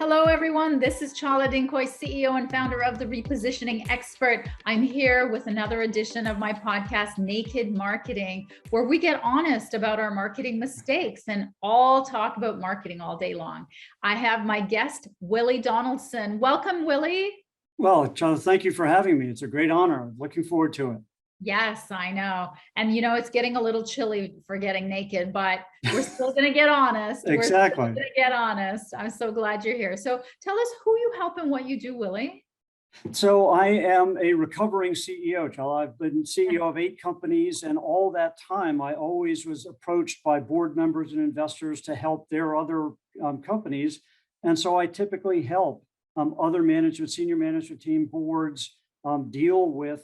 Hello, everyone. This is Chala, Dincoy, CEO and founder of The Repositioning Expert. I'm here with another edition of my podcast, Naked Marketing, where we get honest about our marketing mistakes and all talk about marketing all day long. I have my guest, Willy Donaldson. Welcome, Willy. Well, Chala, thank you for having me. It's a great honor. Looking forward to it. Yes, I know. And it's getting a little chilly for getting naked, but we're still going to get honest. Exactly. We're still going to get honest. I'm so glad you're here. So tell us who you help and what you do, Willy. So I am a recovering CEO, Chala. I've been CEO of 8 companies, and all that time, I always was approached by board members and investors to help their other companies. And so I typically help other management, senior management team boards deal with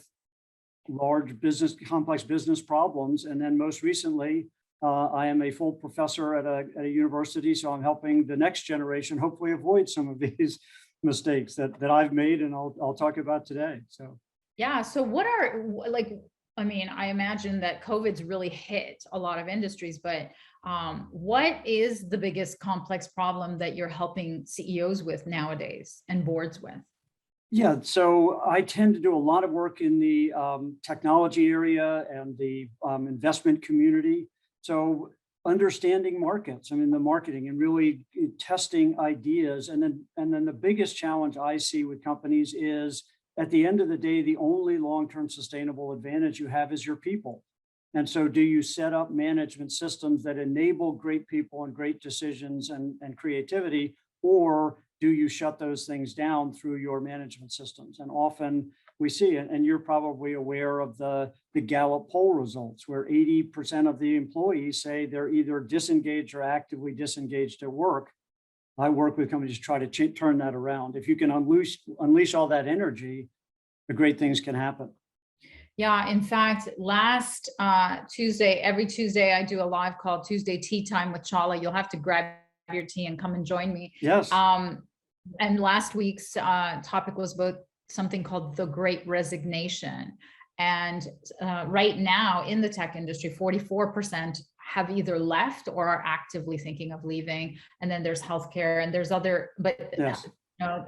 large business, complex business problems. And then most recently, I am a full professor at a university. So I'm helping the next generation hopefully avoid some of these mistakes that I've made and I'll talk about today. So yeah. So what are I imagine that COVID's really hit a lot of industries, but what is the biggest complex problem that you're helping CEOs with nowadays and boards with? yeah, so I tend to do a lot of work in the technology area and the investment community. So understanding markets, the marketing and really testing ideas. And then the biggest challenge I see with companies is at the end of the day, the only long-term sustainable advantage you have is your people. And so do you set up management systems that enable great people and great decisions and creativity, or do you shut those things down through your management systems? And often we see it, and you're probably aware of the Gallup poll results, where 80% of the employees say they're either disengaged or actively disengaged at work. I work with companies to try to turn that around. If you can unleash all that energy, the great things can happen. Yeah, in fact, last Tuesday, every Tuesday, I do a live call, Tuesday Tea Time with Chala. You'll have to grab your tea and come and join me. Yes. And last week's topic was about something called the Great Resignation. And right now in the tech industry, 44% have either left or are actively thinking of leaving. And then there's healthcare and there's other, but yes.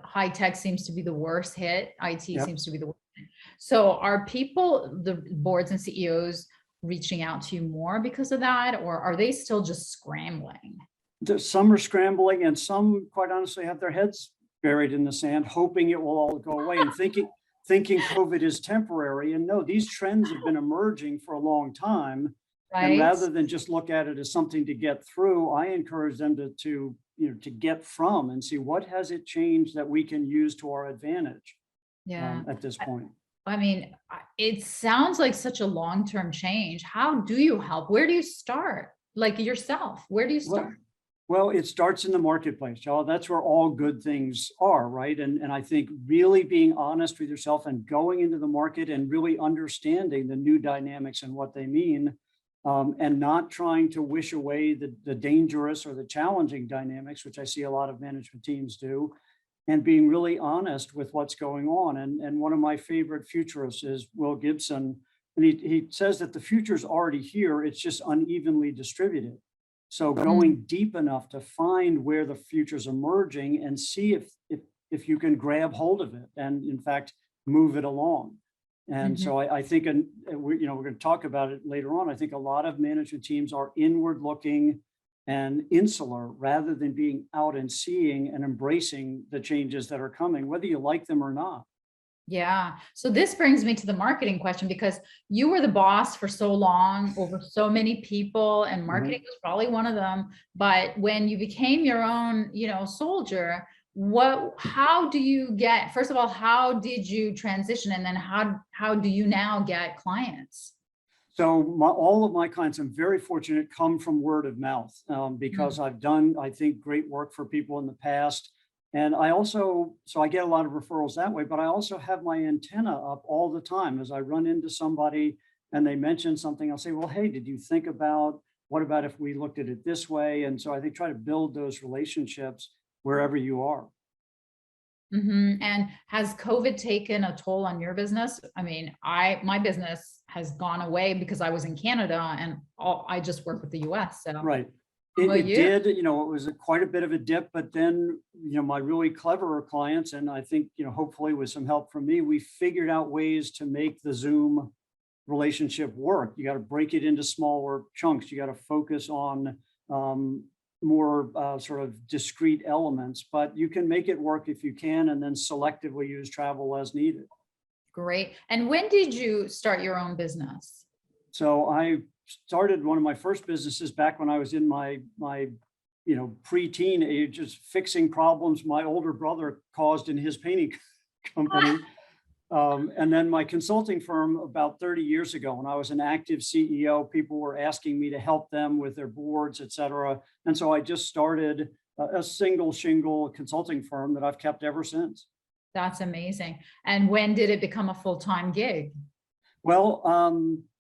High tech seems to be the worst hit. IT Yep. seems to be the worst hit. So are people, the boards and CEOs, reaching out to you more because of that, or are they still just scrambling? Some are scrambling, and some, quite honestly, have their heads buried in the sand, hoping it will all go away and thinking COVID is temporary. And no, these trends have been emerging for a long time. Right. And rather than just look at it as something to get through, I encourage them to get from and see what has it changed that we can use to our advantage. Yeah. At this point. It sounds like such a long-term change. How do you help? Where do you start? Like yourself, where do you start? Well, it starts in the marketplace, Chala. That's where all good things are, right? And I think really being honest with yourself and going into the market and really understanding the new dynamics and what they mean, and not trying to wish away the dangerous or the challenging dynamics, which I see a lot of management teams do, and being really honest with what's going on. And one of my favorite futurists is Will Gibson, and he says that the future is already here, it's just unevenly distributed. So going deep enough to find where the future's emerging and see if you can grab hold of it and in fact move it along. And so I think, and we're going to talk about it later on. I think a lot of management teams are inward looking and insular rather than being out and seeing and embracing the changes that are coming, whether you like them or not. Yeah. So this brings me to the marketing question, because you were the boss for so long over so many people, and marketing was probably one of them. But when you became your own, soldier, how do you get, first of all, how did you transition? And then how do you now get clients? So all of my clients, I'm very fortunate, come from word of mouth because I've done, I think, great work for people in the past. And I get a lot of referrals that way, but I also have my antenna up all the time. As I run into somebody and they mention something, I'll say, well, hey, did you think about, what about if we looked at it this way? And so I think try to build those relationships wherever you are. And has COVID taken a toll on your business? My business has gone away because I was in Canada and I just work with the US. So. Right. How about It you? did, it was quite a bit of a dip, but then, my really cleverer clients, and I think, hopefully with some help from me, we figured out ways to make the Zoom relationship work. You got to break it into smaller chunks. You got to focus on more sort of discrete elements, but you can make it work if you can, and then selectively use travel as needed. Great. And when did you start your own business? So I started one of my first businesses back when I was in my preteen age, just fixing problems my older brother caused in his painting company. And then my consulting firm about 30 years ago, when I was an active CEO, people were asking me to help them with their boards, et cetera. And so I just started a single shingle consulting firm that I've kept ever since. That's amazing. And when did it become a full-time gig? Well,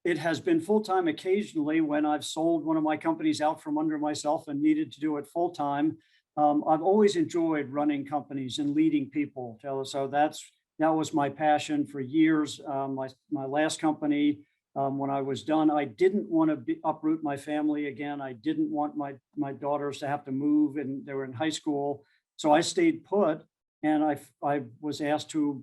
it has been full-time occasionally when I've sold one of my companies out from under myself and needed to do it full-time. I've always enjoyed running companies and leading people, Chala. So that was my passion for years. My last company, when I was done, I didn't want to uproot my family again. I didn't want my daughters to have to move, and they were in high school. So I stayed put, and I was asked to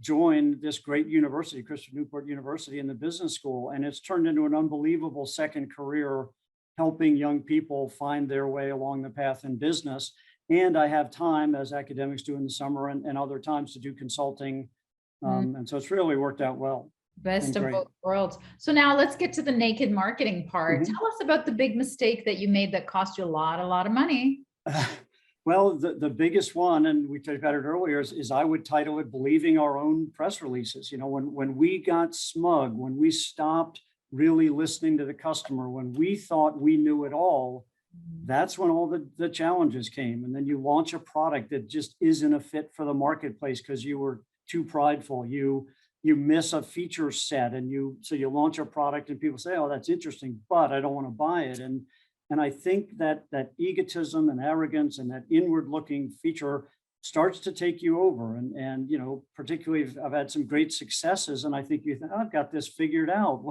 join this great university, Christopher Newport University, in the business school, and it's turned into an unbelievable second career, helping young people find their way along the path in business. And I have time, as academics do in the summer and other times, to do consulting. And so it's really worked out well. Best Been of great. both worlds. So now let's get to the naked marketing part. Mhm. Tell us about the big mistake that you made that cost you a lot of money. Well, the biggest one, and we talked about it earlier, is I would title it "Believing Our Own Press Releases." When we got smug, when we stopped really listening to the customer, when we thought we knew it all, that's when all the challenges came. And then you launch a product that just isn't a fit for the marketplace because you were too prideful. You miss a feature set, and so you launch a product and people say, "Oh, that's interesting, but I don't want to buy it." And I think that egotism and arrogance and that inward looking feature starts to take you over. And particularly if I've had some great successes, and I think you think, "I've got this figured out."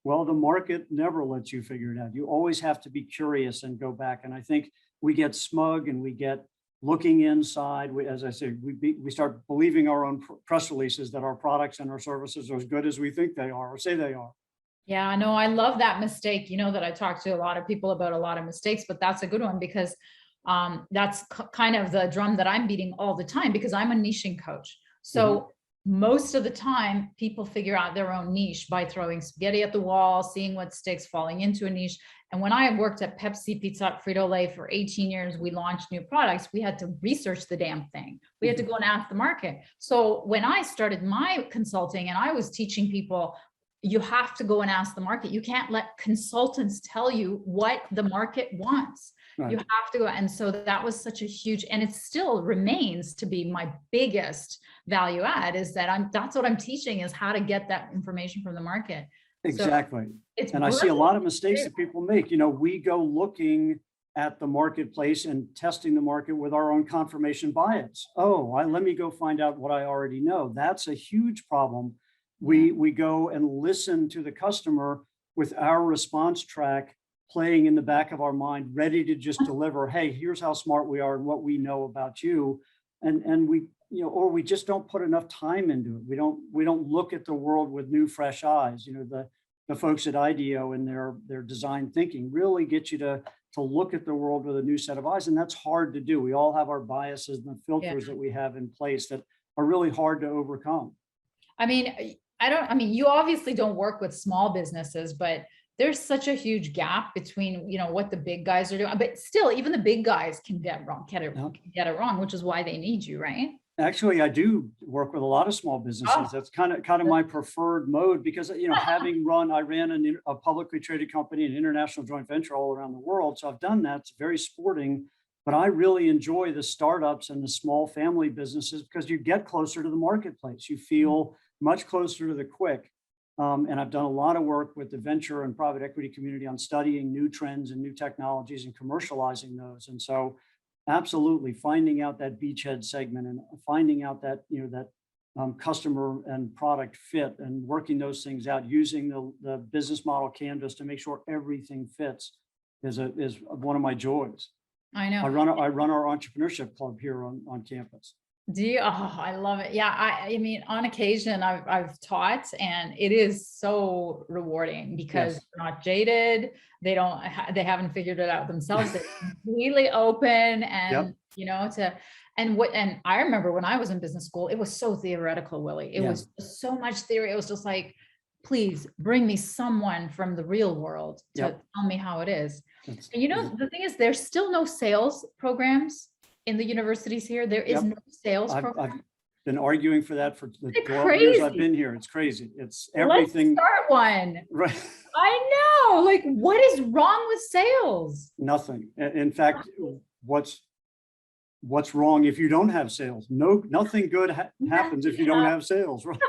Well, the market never lets you figure it out. You always have to be curious and go back. And I think we get smug and we get looking inside. As I said, we start believing our own press releases that our products and our services are as good as we think they are or say they are. Yeah, no, I love that mistake. You know that I talk to a lot of people about a lot of mistakes, but that's a good one because that's kind of the drum that I'm beating all the time because I'm a niching coach. So most of the time, people figure out their own niche by throwing spaghetti at the wall, seeing what sticks, falling into a niche. And when I worked at Pepsi, Pizza Hut, Frito-Lay for 18 years, we launched new products. We had to research the damn thing. We had to go and ask the market. So when I started my consulting and I was teaching people, you have to go and ask the market. You can't let consultants tell you what the market wants. Right. You have to go. And so that was such a huge, and it still remains to be my biggest value add is that that's what I'm teaching is how to get that information from the market. Exactly. So and I see a lot of mistakes that people make. We go looking at the marketplace and testing the market with our own confirmation bias. Let me go find out what I already know. That's a huge problem. We go and listen to the customer with our response track playing in the back of our mind, ready to just deliver, "Hey, here's how smart we are and what we know about you." And we, or we just don't put enough time into it. We don't look at the world with new, fresh eyes. The folks at IDEO and their design thinking really get you to look at the world with a new set of eyes. And that's hard to do. We all have our biases and the filters that we have in place that are really hard to overcome. I mean, you obviously don't work with small businesses, but there's such a huge gap between, what the big guys are doing, but still, even the big guys can get it wrong, which is why they need you, right? Actually, I do work with a lot of small businesses. That's kind of my preferred mode because, I ran a publicly traded company, an international joint venture all around the world. So I've done that. It's very sporting, but I really enjoy the startups and the small family businesses because you get closer to the marketplace. You feel much closer to the quick. And I've done a lot of work with the venture and private equity community on studying new trends and new technologies and commercializing those. And so absolutely finding out that beachhead segment and finding out that, customer and product fit and working those things out using the business model canvas to make sure everything fits is one of my joys. I know. I run our entrepreneurship club here on campus. Do you? Oh, I love it. Yeah. I mean, on occasion I've taught, and it is so rewarding because Yes. they're not jaded. They haven't figured it out themselves. They're completely open and, Yep. and I remember when I was in business school, it was so theoretical, Willie. It Yeah. was so much theory. It was just like, please bring me someone from the real world to Yep. tell me how it is. That's- And the thing is, there's still no sales programs in the universities here. There is Yep. no sales I've program. been arguing for that for the It's 12 years I've crazy. been here. It's crazy. It's Let's everything. start one. Right. I know. Like, what is wrong with sales? Nothing. In fact, what's wrong if you don't have sales? Nothing good happens if you don't have sales, right?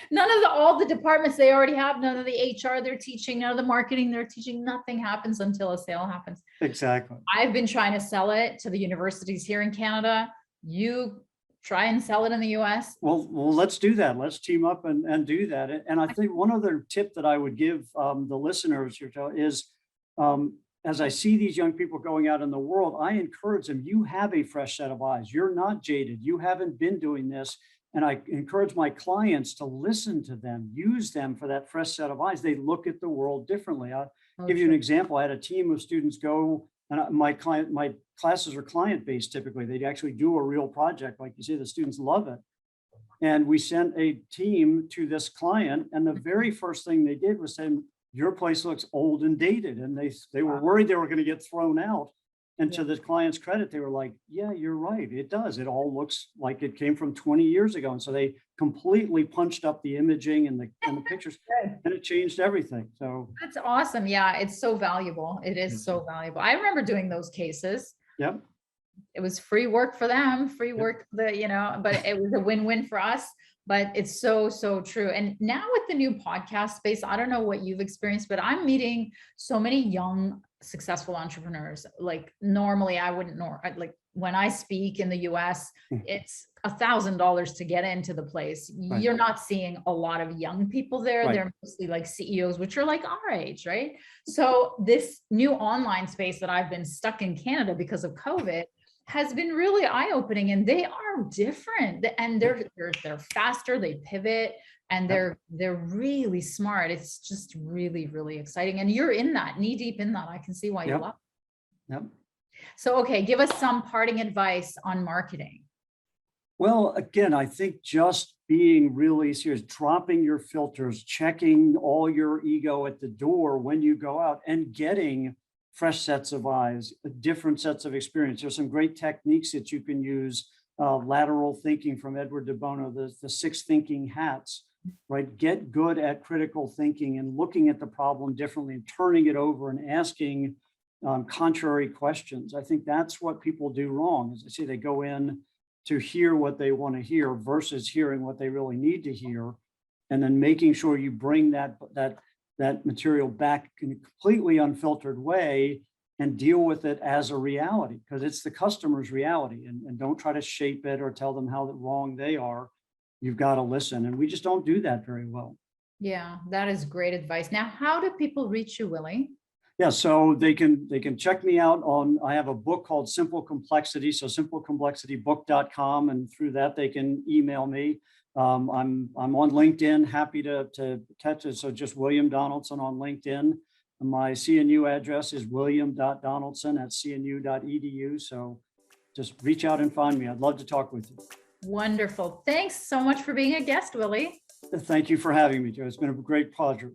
None of all the departments they already have, none of the HR they're teaching, none of the marketing they're teaching, nothing happens until a sale happens. Exactly. I've been trying to sell it to the universities here in Canada. You try and sell it in the US. Well, let's do that. Let's team up and do that. And I think one other tip that I would give the listeners here is, as I see these young people going out in the world, I encourage them, you have a fresh set of eyes. You're not jaded. You haven't been doing this. And I encourage my clients to listen to them, use them for that fresh set of eyes. They look at the world differently. I'll give you an example. I had a team of students go, and my classes are client-based typically. They actually do a real project. Like you say, the students love it. And we sent a team to this client, and the very first thing they did was say, your place looks old and dated. And they were worried they were going to get thrown out. And to the client's credit, they were like, yeah, you're right. It does. It all looks like it came from 20 years ago. And so they completely punched up the imaging and the pictures, and it changed everything. So that's awesome. Yeah, it's so valuable. It is so valuable. I remember doing those cases. Yep. It was free work for them, free work, but it was a win-win for us. But it's so, so true. And now with the new podcast space, I don't know what you've experienced, but I'm meeting so many young, successful entrepreneurs. Like normally I wouldn't know, like when I speak in the US, it's $1,000 to get into the place. Right. You're not seeing a lot of young people there. Right. They're mostly like CEOs, which are like our age, right? So this new online space that I've been stuck in Canada because of COVID has been really eye-opening, and they are different, and they're faster, they pivot, and they're really smart. It's just really, really exciting. And you're in that, knee deep in that. I can see why you love it. Yep. So, okay, give us some parting advice on marketing. Well, again, I think just being really serious, dropping your filters, checking all your ego at the door when you go out, and getting fresh sets of eyes, different sets of experience. There's some great techniques that you can use. Lateral thinking from Edward de Bono, the 6 thinking hats, right? Get good at critical thinking and looking at the problem differently and turning it over and asking contrary questions. I think that's what people do wrong. As I say, they go in to hear what they want to hear versus hearing what they really need to hear, and then making sure you bring that material back in a completely unfiltered way and deal with it as a reality, because it's the customer's reality, and don't try to shape it or tell them how wrong they are. You've got to listen. And we just don't do that very well. Yeah, that is great advice. Now, how do people reach you, Willie? Yeah, so they can check me out on, I have a book called Simple Complexity, so simplecomplexitybook.com, and through that they can email me. I'm on LinkedIn, happy to catch it. So just William Donaldson on LinkedIn. My CNU address is william.donaldson@cnu.edu. So just reach out and find me. I'd love to talk with you. Wonderful. Thanks so much for being a guest, Willie. Thank you for having me, Joe. It's been a great pleasure.